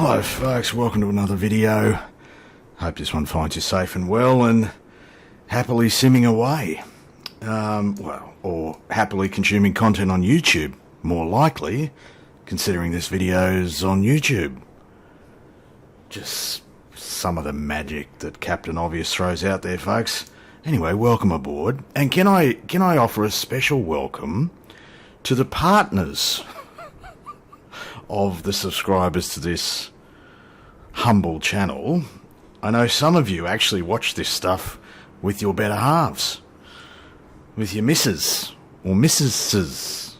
Hello folks, welcome to another video. Hope this one finds you safe and well and happily simming away. Or happily consuming content on YouTube, more likely, considering this video's on YouTube. Just some of the magic that Captain Obvious throws out there, folks. Anyway, welcome aboard. And can I offer a special welcome to the partners of the subscribers to this humble channel. I know some of you actually watch this stuff with your better halves, with your missus or missuses,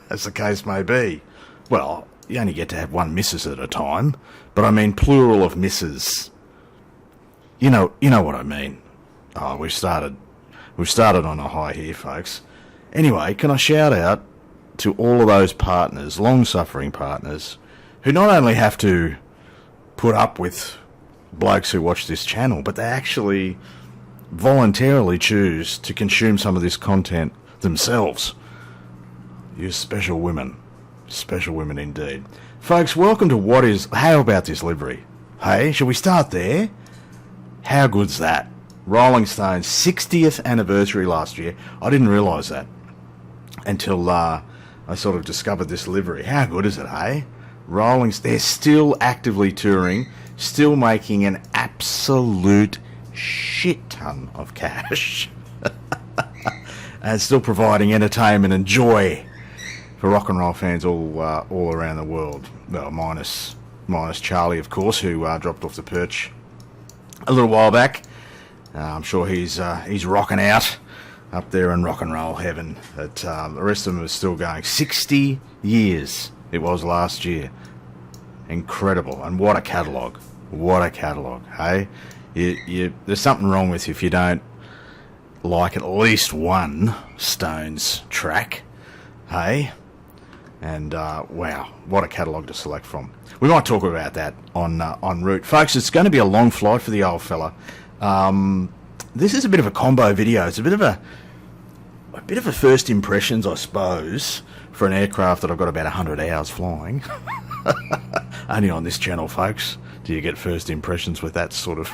as the case may be. Well, you only get to have one missus at a time, but I mean plural of misses. You know what I mean. Oh, we've started on a high here, folks. Anyway, can I shout out to all of those partners, long-suffering partners, who not only have to put up with blokes who watch this channel, but they actually voluntarily choose to consume some of this content themselves. You special women indeed. Folks, welcome to how about this livery? Hey, shall we start there? How good's that? Rolling Stone's 60th anniversary last year. I didn't realise that until I sort of discovered this livery. How good is it, hey? They're still actively touring, still making an absolute shit ton of cash, and still providing entertainment and joy for rock and roll fans all around the world. Well, minus Charlie, of course, who dropped off the perch a little while back. I'm sure he's rocking out up there in rock and roll heaven. But the rest of them are still going. 60 years it was last year. Incredible. And what a catalogue. What a catalogue, hey? There's something wrong with you if you don't like at least one Stones track, hey? And wow, what a catalogue to select from. We might talk about that en route. Folks, it's going to be a long flight for the old fella. This is a bit of a combo video. It's a bit of a first impressions, I suppose, for an aircraft that I've got about 100 hours flying. Only on this channel, folks, do you get first impressions with that sort of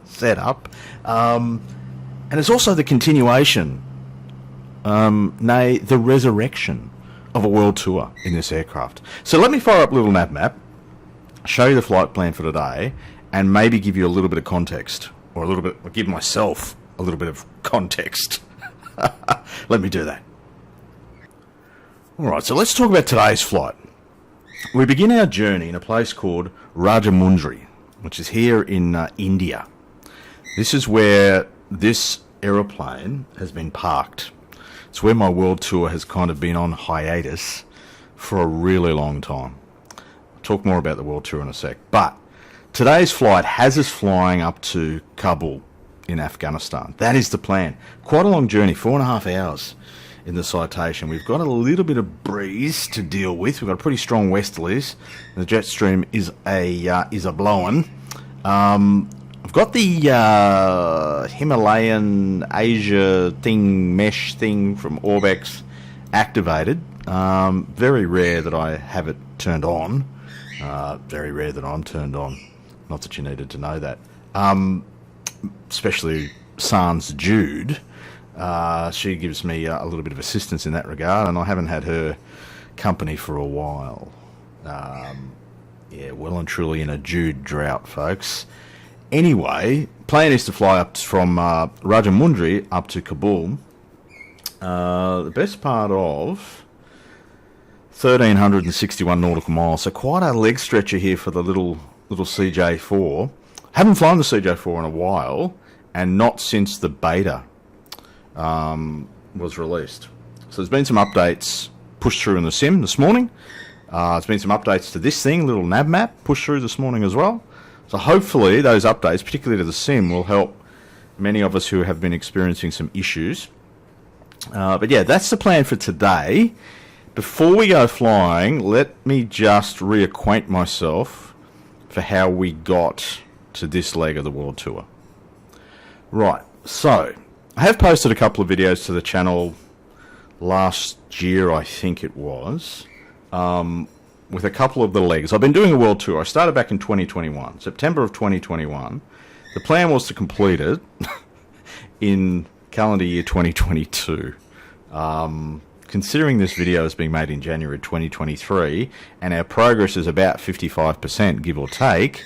setup. And it's also the continuation, nay, the resurrection of a world tour in this aircraft. So let me fire up a little nav map, show you the flight plan for today, and maybe give you a little bit of context, or give myself a little bit of context. Let me do that. Alright, so let's talk about today's flight. We begin our journey in a place called Rajahmundry, which is here in India. This is where this aeroplane has been parked. It's where my world tour has kind of been on hiatus for a really long time. I'll talk more about the world tour in a sec. But today's flight has us flying up to Kabul in Afghanistan. That is the plan. Quite a long journey, 4.5 hours in the citation. We've got a little bit of breeze to deal with. We've got a pretty strong westerlies. The jet stream is a blowing. I've got the Himalayan Asia mesh thing from Orbex activated. Very rare that I have it turned on. Very rare that I'm turned on. Not that you needed to know that. Especially Sans Jude. She gives me a little bit of assistance in that regard, and I haven't had her company for a while. Yeah, well and truly in a Jude drought, folks. Anyway, plan is to fly up from Rajahmundry up to Kabul. The best part of 1,361 nautical miles, so quite a leg stretcher here for the little CJ4. Haven't flown the CJ4 in a while, and not since the beta was released. So there's been some updates pushed through in the sim this morning. There's been some updates to this thing, little nav map, pushed through this morning as well. So hopefully those updates, particularly to the sim, will help many of us who have been experiencing some issues. But yeah, that's the plan for today. Before we go flying, let me just reacquaint myself for how we got to this leg of the world tour. Right, so I have posted a couple of videos to the channel last year, I think it was, with a couple of the legs. I've been doing a world tour. I started back in 2021, September of 2021. The plan was to complete it in calendar year 2022. Considering this video is being made in January 2023 and our progress is about 55%, give or take,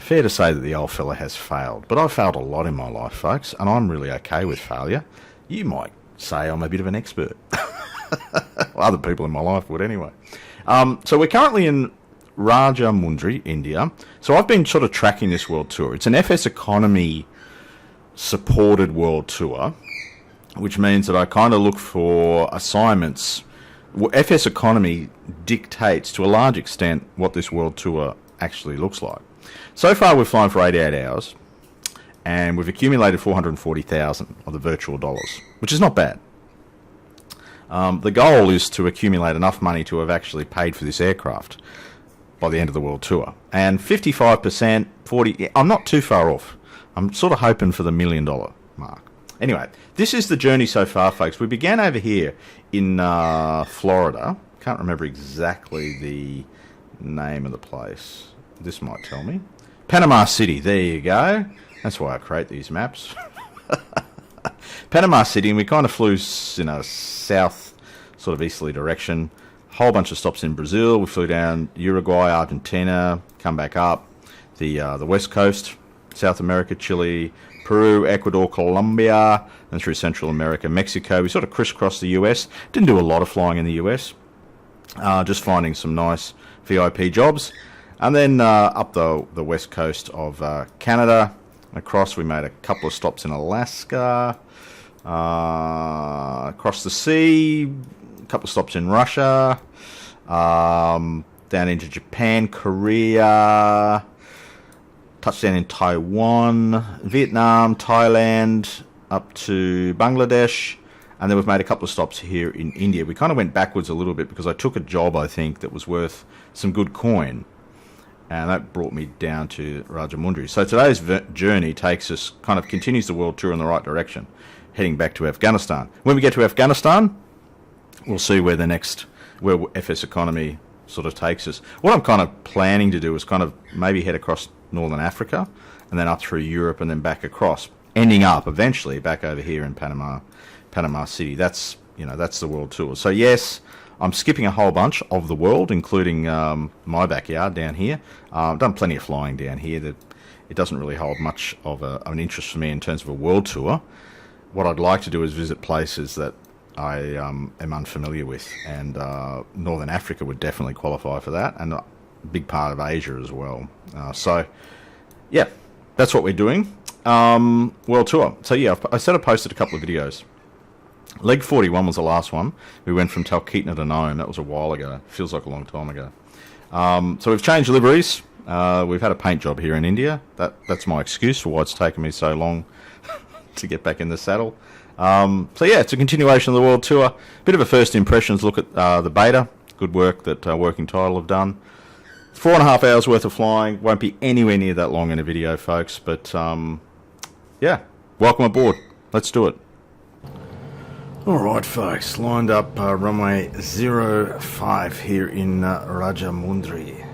fair to say that the old fella has failed. But I've failed a lot in my life, folks, and I'm really okay with failure. You might say I'm a bit of an expert. Well, other people in my life would anyway. So we're currently in Rajahmundry, India. So I've been sort of tracking this world tour. It's an FS Economy supported world tour, which means that I kind of look for assignments. FS Economy dictates to a large extent what this world tour actually looks like. So far we've flown for 88 hours and we've accumulated 440,000 of the virtual dollars, which is not bad. The goal is to accumulate enough money to have actually paid for this aircraft by the end of the world tour. And 55%, 40, I'm not too far off. I'm sort of hoping for the $1 million mark. Anyway, this is the journey so far, folks. We began over here in Florida. Can't remember exactly the name of the place. This might tell me. Panama City, there you go. That's why I create these maps. Panama City, and we kind of flew in a south, sort of easterly direction. Whole bunch of stops in Brazil. We flew down Uruguay, Argentina, come back up the west coast, South America, Chile, Peru, Ecuador, Colombia, and through Central America, Mexico. We sort of crisscrossed the US. Didn't do a lot of flying in the US. Just finding some nice VIP jobs. And then up the west coast of Canada. Across, we made a couple of stops in Alaska. Across the sea, a couple of stops in Russia. Down into Japan, Korea. Touchdown in Taiwan, Vietnam, Thailand, up to Bangladesh, and then we've made a couple of stops here in India. We kind of went backwards a little bit because I took a job, I think, that was worth some good coin, and that brought me down to Rajahmundry. So today's journey takes us, kind of continues the world tour in the right direction, heading back to Afghanistan. When we get to Afghanistan, we'll see where where FS Economy sort of takes us. What I'm kind of planning to do is kind of maybe head across Northern Africa and then up through Europe and then back across, ending up eventually back over here in Panama City. That's the world tour. So yes, I'm skipping a whole bunch of the world, including my backyard down here. I've done plenty of flying down here. That it doesn't really hold much of an interest for me in terms of a world tour. What I'd like to do is visit places that I am unfamiliar with, and Northern Africa would definitely qualify for that, and a big part of Asia as well. So, yeah, that's what we're doing. World tour. So, yeah, I said I posted a couple of videos. Leg 41 was the last one. We went from Talkeetna to Nome. That was a while ago. Feels like a long time ago. So we've changed liveries. We've had a paint job here in India. That's my excuse for why it's taken me so long to get back in the saddle. So yeah, it's a continuation of the world tour. Bit of a first impressions look at the Beta. Good work that Working Title have done. 4.5 hours worth of flying. Won't be anywhere near that long in a video, folks. But yeah, welcome aboard. Let's do it. Alright folks, lined up runway 05 here in Rajahmundry,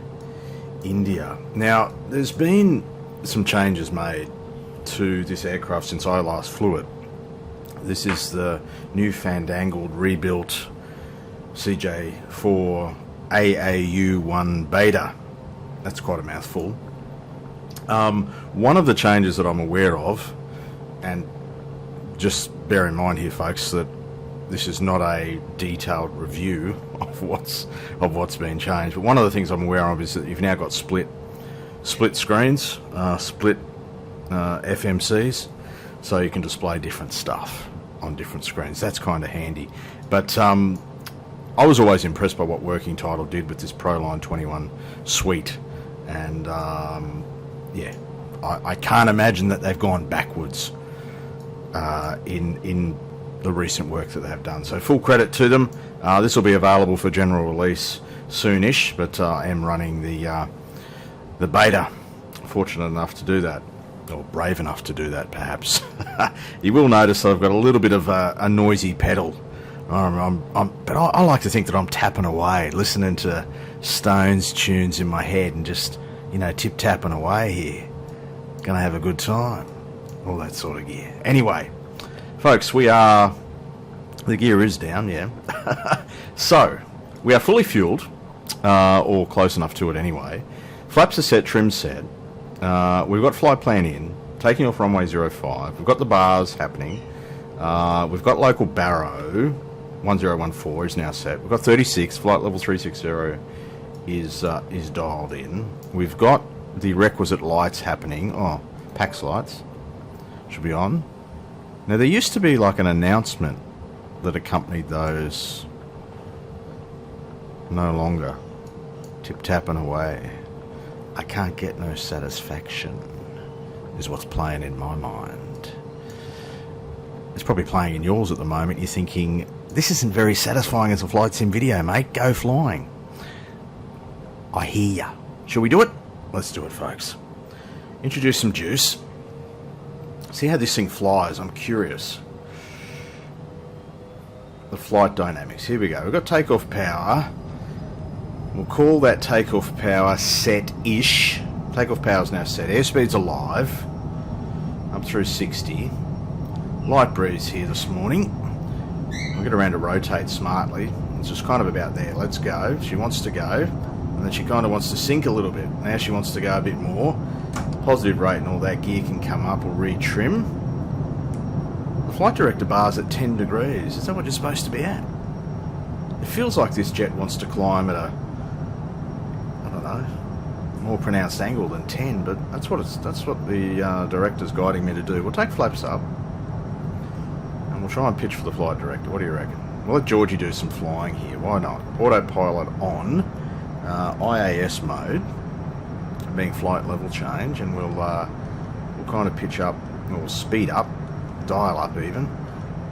India. Now, there's been some changes made to this aircraft since I last flew it. This is the new fandangled, rebuilt CJ4 AAU1 Beta. That's quite a mouthful. One of the changes that I'm aware of, and just bear in mind here folks that this is not a detailed review of what's been changed, but one of the things I'm aware of is that you've now got split screens, split FMCs, so you can display different stuff on different screens. That's kind of handy. But I was always impressed by what Working Title did with this ProLine 21 suite, and yeah, I can't imagine that they've gone backwards in the recent work that they've done. So full credit to them. This will be available for general release soonish, but I am running the beta. Fortunate enough to do that, or brave enough to do that, perhaps. You will notice I've got a little bit of a noisy pedal But I like to think that I'm tapping away, listening to Stones tunes in my head and just, tip-tapping away here. Gonna have a good time. All that sort of gear. Anyway, folks, the gear is down, yeah. So, we are fully fueled, or close enough to it anyway. Flaps are set, trim's set. We've got flight plan in, taking off runway 05. We've got the bars happening. We've got local Barrow, 1014 is now set. We've got 36, flight level 360 is dialed in. We've got the requisite lights happening. Oh, PAX lights should be on. Now, there used to be like an announcement that accompanied those. No longer. Tip-tapping away. I can't get no satisfaction, is what's playing in my mind. It's probably playing in yours at the moment. You're thinking, this isn't very satisfying as a flight sim video, mate. Go flying. I hear ya. Shall we do it? Let's do it, folks. Introduce some juice. See how this thing flies. I'm curious. The flight dynamics. Here we go. We've got takeoff power. We'll call that takeoff power set-ish. Takeoff power is now set. Airspeed's alive. Up through 60. Light breeze here this morning. I'll get around to rotate smartly. It's just kind of about there. Let's go. She wants to go. And then she kind of wants to sink a little bit. Now she wants to go a bit more. Positive rate and all that gear can come up or re-trim. The flight director bar's at 10 degrees. Is that what you're supposed to be at? It feels like this jet wants to climb at a, I don't know, more pronounced angle than 10, but that's what the director's guiding me to do. We'll take flaps up and we'll try and pitch for the flight director. What do you reckon? We'll let Georgie do some flying here. Why not? Autopilot on, IAS mode, being flight level change, and we'll kind of pitch up, or speed up, dial up even.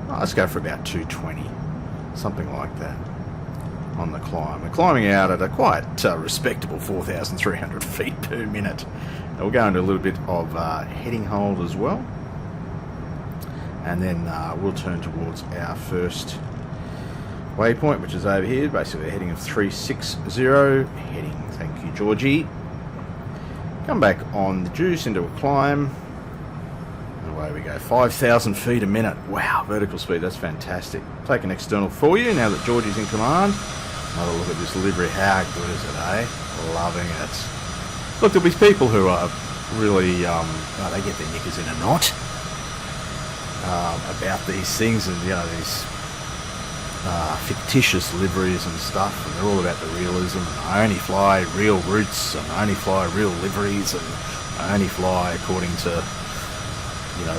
Let's go for about 220, something like that on the climb. We're climbing out at a quite respectable 4,300 feet per minute. And we'll go into a little bit of heading hold as well, and then we'll turn towards our first waypoint, which is over here, basically a heading of 360 heading. Thank you, Georgie. Come back on the juice into a climb. And away we go. 5,000 feet a minute. Wow, vertical speed, that's fantastic. Take an external for you now that Georgie's in command. Another look at this livery. How good is it, eh? Loving it. Look, there'll be people who are really, they get their knickers in a knot about these things, and these fictitious liveries and stuff, and they're all about the realism, and I only fly real routes, and I only fly real liveries, and I only fly according to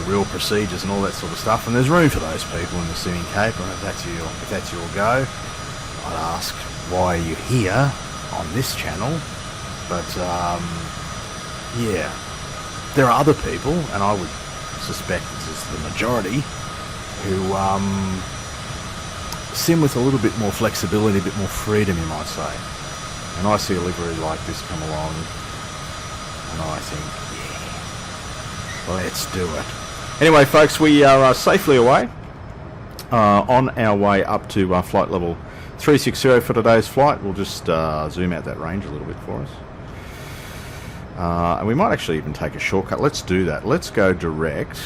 real procedures and all that sort of stuff. And there's room for those people in the Singing Cape, and if that's your go, I'd ask, why are you here on this channel? But yeah, there are other people, and I would suspect it's the majority, who sim with a little bit more flexibility, a bit more freedom, you might say. And I see a livery like this come along, and I think, yeah, let's do it. Anyway, folks, we are safely away, on our way up to flight level 360 for today's flight. We'll just zoom out that range a little bit for us. And we might actually even take a shortcut. Let's do that. Let's go direct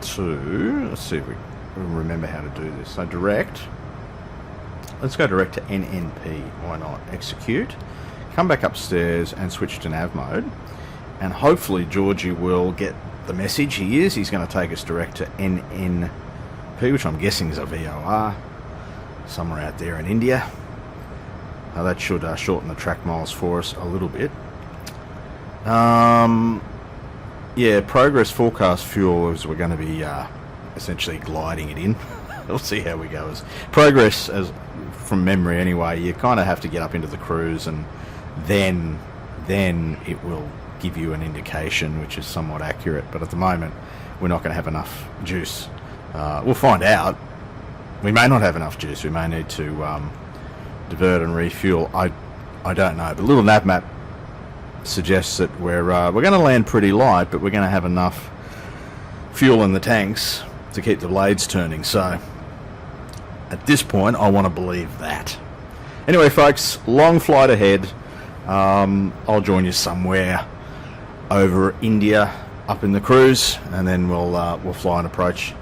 to, let's see if we remember how to do this. So let's go direct to NNP. Why not? Execute. Come back upstairs and switch to nav mode. And hopefully Georgie will get the message. He's going to take us direct to NNP, which I'm guessing is a VOR somewhere out there in India. That should shorten the track miles for us a little bit. Yeah, progress forecast fuel is we're going to be essentially gliding it in. We'll see how we go. As progress, as from memory anyway, you kind of have to get up into the cruise, and then it will give you an indication which is somewhat accurate. But at the moment, we're not going to have enough juice. We'll find out. We may not have enough juice. We may need to divert and refuel. I don't know. But a little nav map suggests that we're going to land pretty light, but we're going to have enough fuel in the tanks to keep the blades turning. So At this point, I want to believe that. Anyway, folks, long flight ahead. I'll join you somewhere over India, up in the cruise, and then we'll fly and approach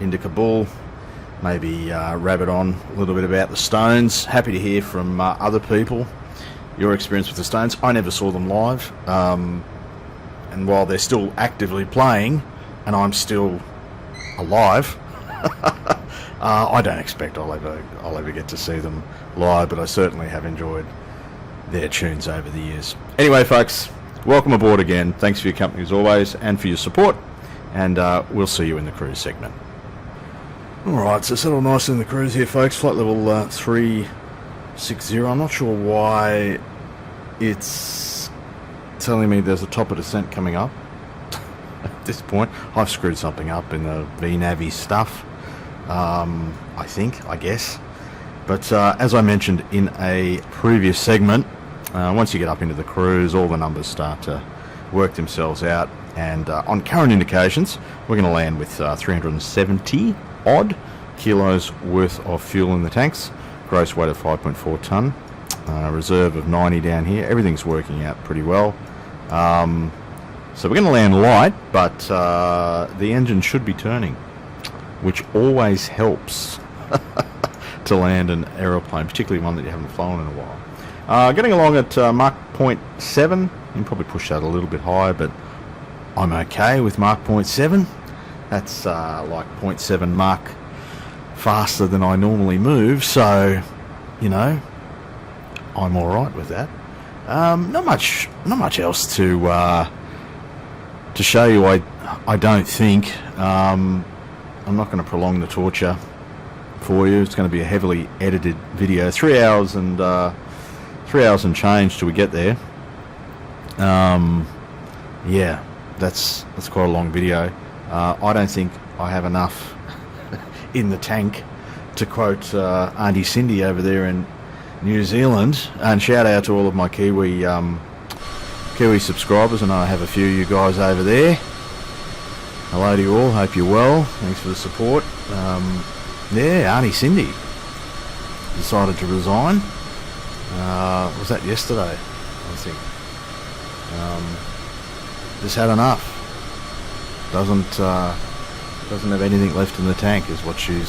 into Kabul. Maybe rabbit on a little bit about the Stones. Happy to hear from other people your experience with the Stones. I never saw them live, and while they're still actively playing, and I'm still alive, I don't expect I'll ever get to see them live, but I certainly have enjoyed their tunes over the years. Anyway, folks, welcome aboard again. Thanks for your company as always and for your support, and we'll see you in the cruise segment. Alright, so settled nicely in the cruise here, folks. Flight level 360. I'm not sure why it's telling me there's a top of descent coming up at this point. I've screwed something up in the VNAVI stuff, I guess. But as I mentioned in a previous segment, once you get up into the cruise, all the numbers start to work themselves out, and on current indications, we're going to land with 370 odd kilos worth of fuel in the tanks, gross weight of 5.4 tonne, reserve of 90 down here. Everything's working out pretty well. So we're going to land light, but the engine should be turning, which always helps to land an aeroplane, particularly one that you haven't flown in a while. Getting along at Mach 0.7. You can probably push that a little bit higher, but I'm okay with Mach 0.7. That's like 0.7 Mach faster than I normally move, so, you know, I'm alright with that. Not much else to show you, I don't think. I'm not going to prolong the torture for you. It's going to be a heavily edited video. 3 hours and 3 hours and change till we get there. Yeah, that's quite a long video. I don't think I have enough in the tank, to quote Auntie Cindy over there in New Zealand. And shout out to all of my Kiwi subscribers. I know I have a few of you guys over there. Hello to you all. Hope you're well. Thanks for the support. Yeah, Auntie Cindy decided to resign. Was that yesterday? I think. Just had enough. Doesn't have anything left in the tank, is what she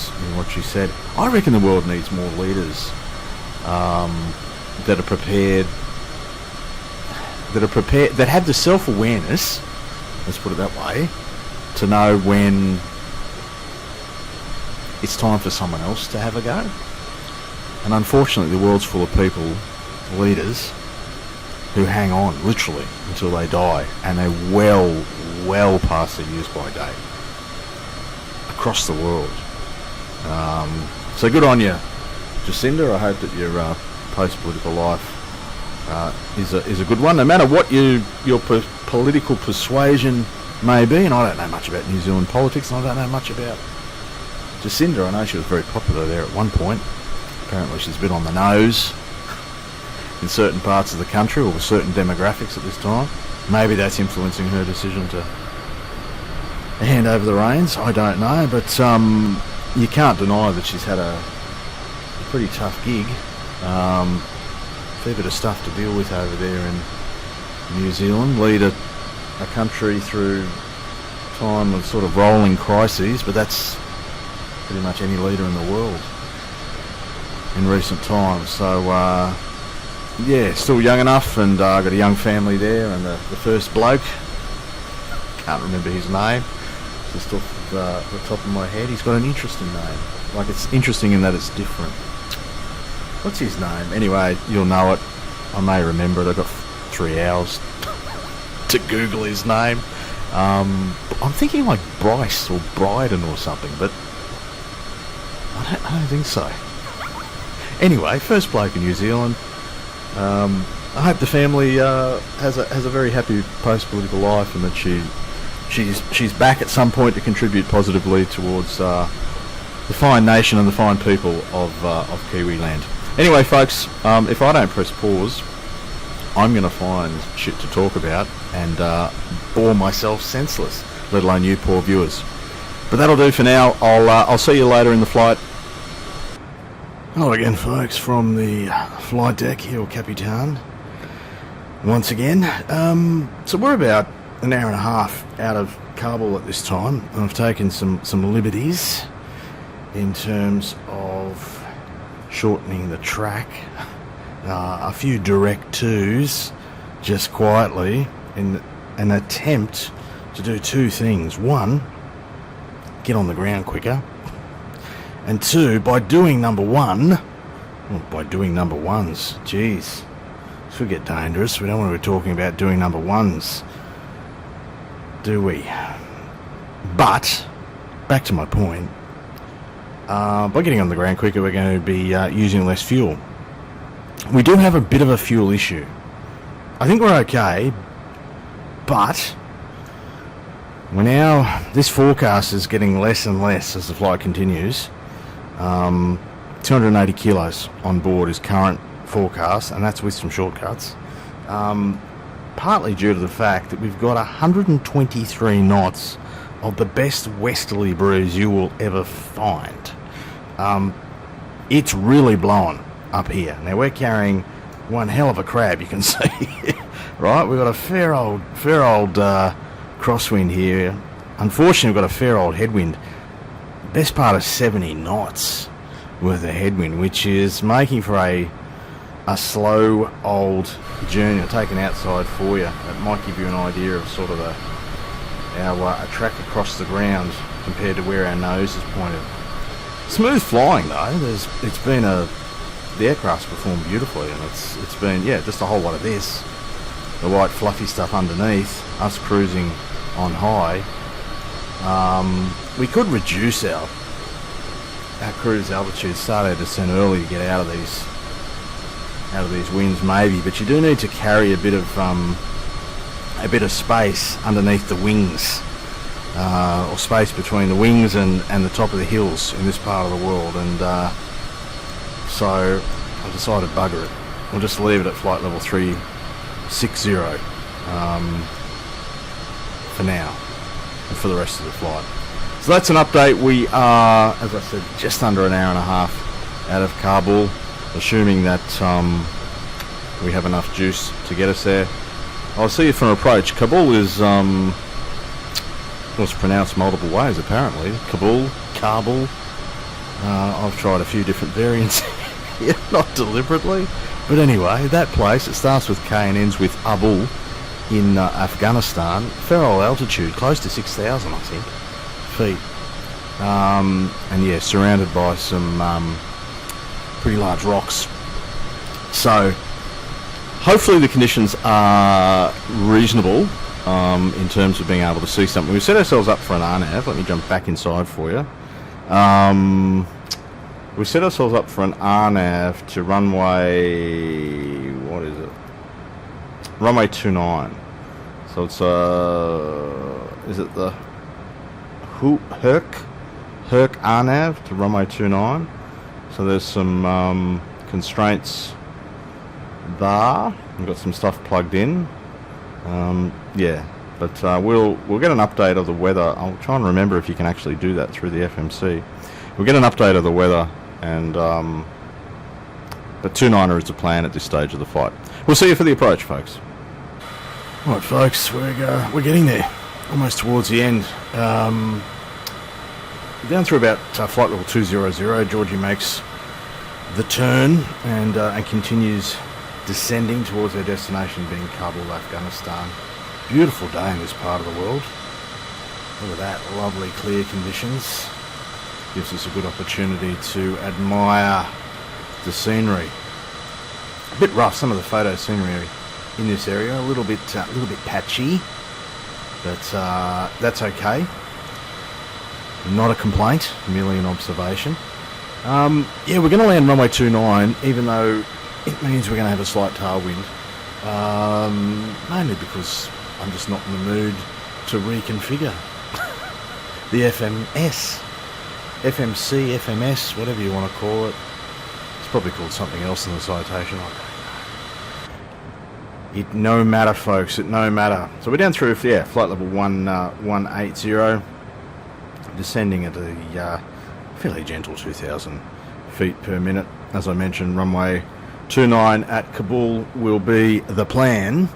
said. I reckon the world needs more leaders that are prepared, that have the self-awareness, let's put it that way, to know when it's time for someone else to have a go. And unfortunately, the world's full of people, leaders, who hang on literally until they die, and they're well past their use by date across the world. So good on you, Jacinda. I hope that your post-political life is a good one, no matter what your political persuasion may be. And I don't know much about New Zealand politics, and I don't know much about Jacinda. I know she was very popular there at one point. Apparently she's a bit on the nose in certain parts of the country, or with certain demographics at this time. Maybe that's influencing her decision to hand over the reins. I don't know, but you can't deny that she's had a pretty tough gig. Fair bit of stuff to deal with over there in New Zealand. Lead a country through time of sort of rolling crises, but that's pretty much any leader in the world in recent times. So yeah, still young enough, and got a young family there, and the first bloke, can't remember his name, just off the top of my head. He's got an interesting name. Like, it's interesting in that it's different. What's his name? Anyway, you'll know it. I may remember it. I've got 3 hours to Google his name. I'm thinking like Bryce or Bryden or something, but I don't think so. Anyway, first bloke in New Zealand. I hope the family has a very happy post-political life, and that she's back at some point to contribute positively towards the fine nation and the fine people of Kiwi land. Anyway, folks, if I don't press pause, I'm going to find shit to talk about and bore myself senseless, let alone you poor viewers. But that'll do for now. I'll see you later in the flight. Hello again, folks, from the flight deck, Il Capitan, once again. So we're about an hour and a half out of Kabul at this time. I've taken some liberties in terms of shortening the track. A few direct twos, just quietly, in an attempt to do two things. One, get on the ground quicker. And two, by doing number one, number ones, geez, this will get dangerous. We don't want to be talking about doing number ones, do we? But, back to my point, by getting on the ground quicker, we're going to be using less fuel. We do have a bit of a fuel issue. I think we're okay, but this forecast is getting less and less as the flight continues. 280 kilos on board is current forecast, and that's with some shortcuts. Partly due to the fact that we've got 123 knots of the best westerly breeze you will ever find. It's really blowing up here. Now we're carrying one hell of a crab, you can see. Right, we've got a fair old crosswind here. Unfortunately, we've got a fair old headwind. Best part of 70 knots worth of headwind, which is making for a slow old journey. I'll take an outside for you. It might give you an idea of sort of our track across the ground compared to where our nose is pointed. Smooth flying though. The aircraft's performed beautifully, and it's been just a whole lot of this. The white fluffy stuff underneath, us cruising on high. We could reduce our cruise altitude, start our descent early to get out of these winds maybe, but you do need to carry a bit of space underneath the wings, or space between the wings and the top of the hills in this part of the world, and so I decided bugger it. We'll just leave it at flight level 360 for now and for the rest of the flight. So that's an update. We are, as I said, just under an hour and a half out of Kabul, assuming that we have enough juice to get us there. I'll see you from approach. Kabul is it's pronounced multiple ways apparently. Kabul. I've tried a few different variants here, not deliberately, but anyway, that place, it starts with K and ends with Abul in Afghanistan. Fair old altitude, close to 6,000 I think feet, and surrounded by some pretty large rocks. So hopefully the conditions are reasonable in terms of being able to see something. We've set ourselves up for an RNAV. Let me jump back inside for you. We set ourselves up for an RNAV to runway, what is it? Runway 29. So it's is it the Herc RNAV to runway 29. So there's some constraints there. We've got some stuff plugged in. But we'll get an update of the weather. I'll try and remember if you can actually do that through the FMC. We'll get an update of the weather, and but 29er is the plan at this stage of the flight. We'll see you for the approach, folks. Right, folks, we're getting there, almost towards the end. Down through about flight level 200, Georgie makes the turn and continues descending towards their destination, being Kabul, Afghanistan. Beautiful day in this part of the world. Look at that, lovely clear conditions. Gives us a good opportunity to admire the scenery. A bit rough, some of the photo scenery in this area, a little bit patchy, but that's okay. Not a complaint, merely an observation. We're going to land runway 29, even though it means we're going to have a slight tailwind. Mainly because I'm just not in the mood to reconfigure the FMC, FMS, whatever you want to call it. It's probably called something else in the citation. It no matter, folks. It no matter. So we're down through, flight level 180, descending at a fairly gentle 2,000 feet per minute. as I mentioned, runway 29 at Kabul will be the plan.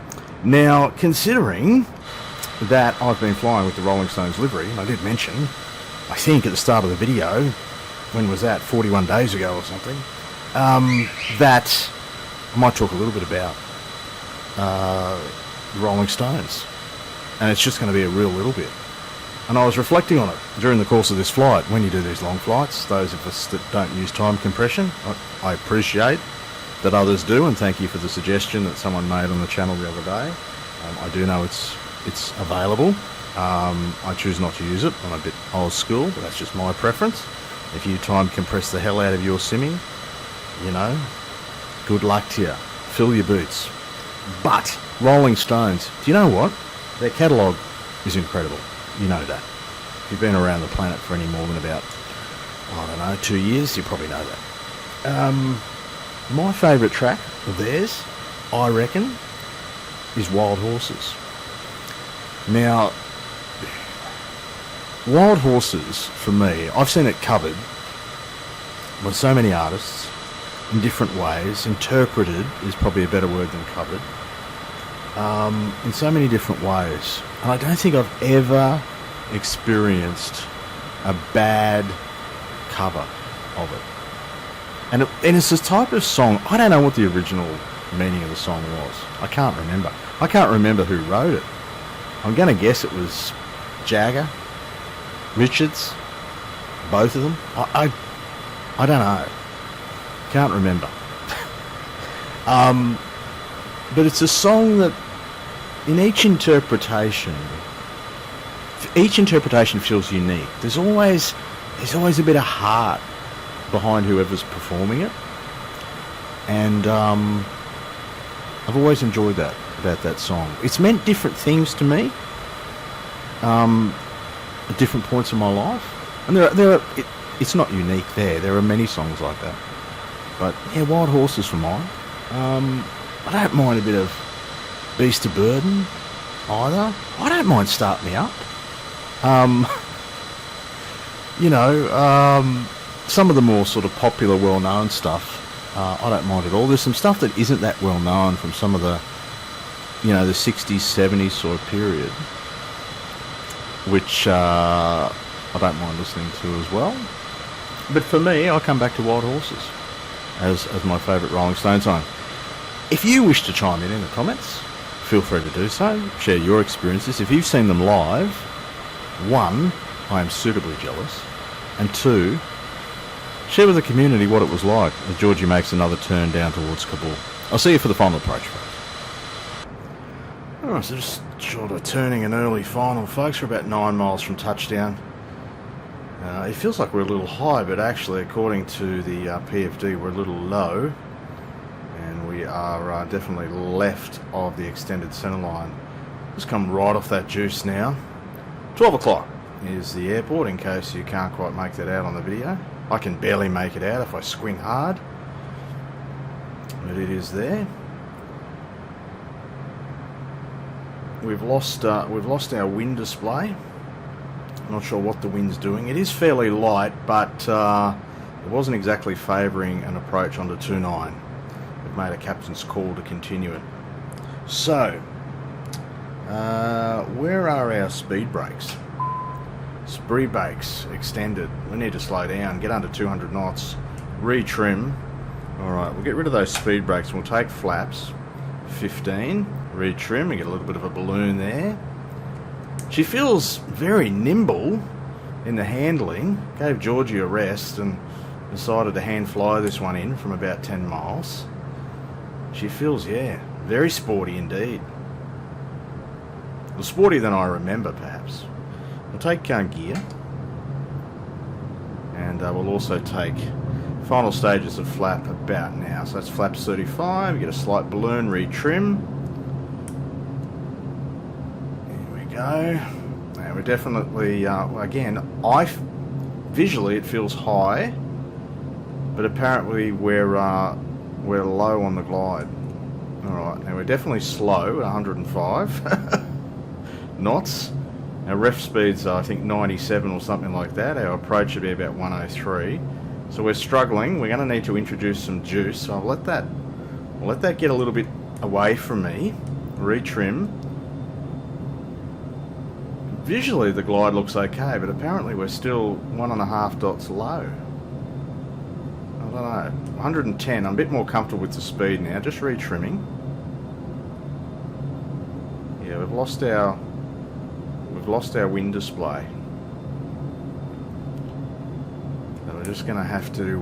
Now, considering that I've been flying with the Rolling Stones livery, and I did mention, I think at the start of the video, when was that, 41 days ago or something, that I might talk a little bit about the Rolling Stones. And it's just going to be a real little bit. And I was reflecting on it during the course of this flight. When you do these long flights, those of us that don't use time compression, I appreciate that others do, and thank you for the suggestion that someone made on the channel the other day. I do know it's available. I choose not to use it. I'm a bit old school, but that's just my preference. If you time compress the hell out of your simming, you know, good luck to you. Fill your boots. But Rolling Stones, do you know what? Their catalogue is incredible. You know that. If you've been around the planet for any more than about, I don't know, 2 years, you probably know that. My favourite track of theirs, I reckon, is Wild Horses. Now, Wild Horses, for me, I've seen it covered by so many artists in different ways. Interpreted is probably a better word than covered. In so many different ways. And I don't think I've ever experienced a bad cover of it. And it's this type of song, I don't know what the original meaning of the song was. I can't remember. I can't remember who wrote it. I'm going to guess it was Jagger, Richards, both of them. I don't know. Can't remember. But it's a song that in each interpretation feels unique. There's always a bit of heart behind whoever's performing it, and I've always enjoyed that about that song. It's meant different things to me at different points in my life, and it's not unique there are many songs like that, but yeah, Wild Horses for mine. I don't mind a bit of Beast of Burden either. I don't mind Start Me Up. Some of the more sort of popular, well-known stuff, I don't mind at all. There's some stuff that isn't that well-known from some of the, the 60s, 70s sort of period, which I don't mind listening to as well. But for me, I come back to Wild Horses as my favourite Rolling Stones song. If you wish to chime in the comments, feel free to do so. Share your experiences. If you've seen them live, 1, I am suitably jealous, and 2, share with the community what it was like as Georgie makes another turn down towards Kabul. I'll see you for the final approach, folks. Alright, so just sort of turning an early final, folks. We're about 9 miles from touchdown. It feels like we're a little high, but actually, according to the PFD, we're a little low. And we are definitely left of the extended centre line. Just come right off that juice now. 12 o'clock is the airport, in case you can't quite make that out on the video. I can barely make it out if I squint hard, but it is there. We've lost our wind display. Not sure what the wind's doing. It is fairly light, but it wasn't exactly favouring an approach onto 29. We've made a captain's call to continue it. So, where are our speed brakes? Speed brakes extended. We need to slow down, get under 200 knots, retrim. Alright, we'll get rid of those speed brakes. We'll take flaps, 15, retrim. We get a little bit of a balloon there. She feels very nimble in the handling. Gave Georgie a rest and decided to hand fly this one in from about 10 miles. She feels, yeah, very sporty indeed. Well, sportier than I remember, perhaps. We'll take gear, and we'll also take final stages of flap about now. So that's flaps 35, you get a slight balloon retrim. There we go. Now we're definitely, again, visually it feels high, but apparently we're low on the glide. Alright, now we're definitely slow at 105 knots. Our ref speeds are, I think, 97 or something like that. Our approach should be about 103. So we're struggling. We're going to need to introduce some juice. So I'll let that get a little bit away from me. Retrim. Visually the glide looks okay, but apparently we're still 1.5 dots low. I don't know. 110. I'm a bit more comfortable with the speed now. Just retrimming. Yeah, we've lost our wind display. So we're just going to have to,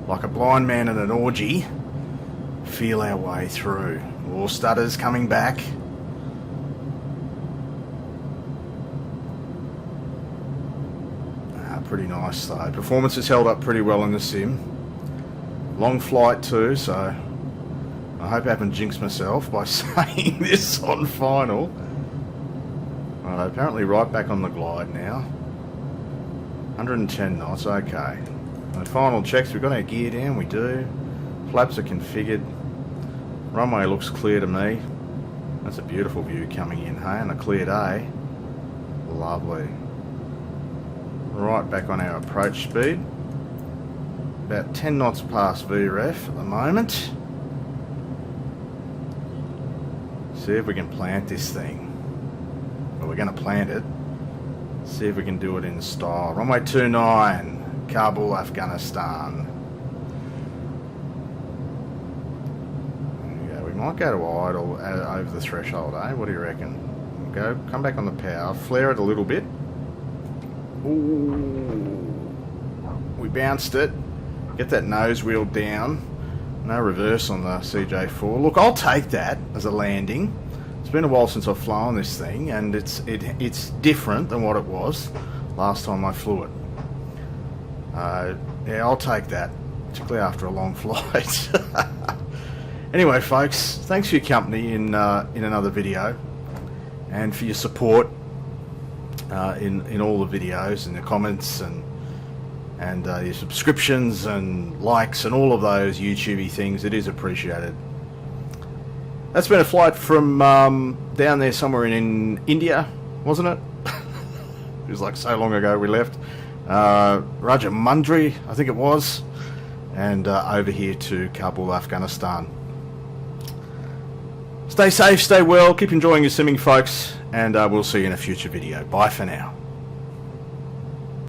like a blind man at an orgy, feel our way through. More stutters coming back. Pretty nice though. Performance has held up pretty well in the sim. Long flight too, so I hope I haven't jinxed myself by saying this on final. Apparently right back on the glide now. 110 knots, okay. The final checks, we've got our gear down, we do. Flaps are configured. Runway looks clear to me. That's a beautiful view coming in, hey, on a clear day. Lovely. Right back on our approach speed. About 10 knots past VREF at the moment. See if we can plant this thing. Well, we're going to plant it. See if we can do it in style. Runway 29, Kabul, Afghanistan. Yeah, we might go to idle over the threshold, eh? What do you reckon? Go, come back on the power, flare it a little bit. Ooh, we bounced it. Get that nose wheel down. No reverse on the CJ4. Look, I'll take that as a landing. It's been a while since I've flown this thing, and it's different than what it was last time I flew it. Yeah, I'll take that, particularly after a long flight. Anyway, folks, thanks for your company in another video, and for your support. In all the videos and the comments and your subscriptions and likes and all of those YouTube-y things. It is appreciated. That's been a flight from down there somewhere in India, wasn't it? It was like so long ago we left. Rajamundry, I think it was, and over here to Kabul, Afghanistan. Stay safe, stay well, keep enjoying your simming, folks, and we'll see you in a future video. Bye for now.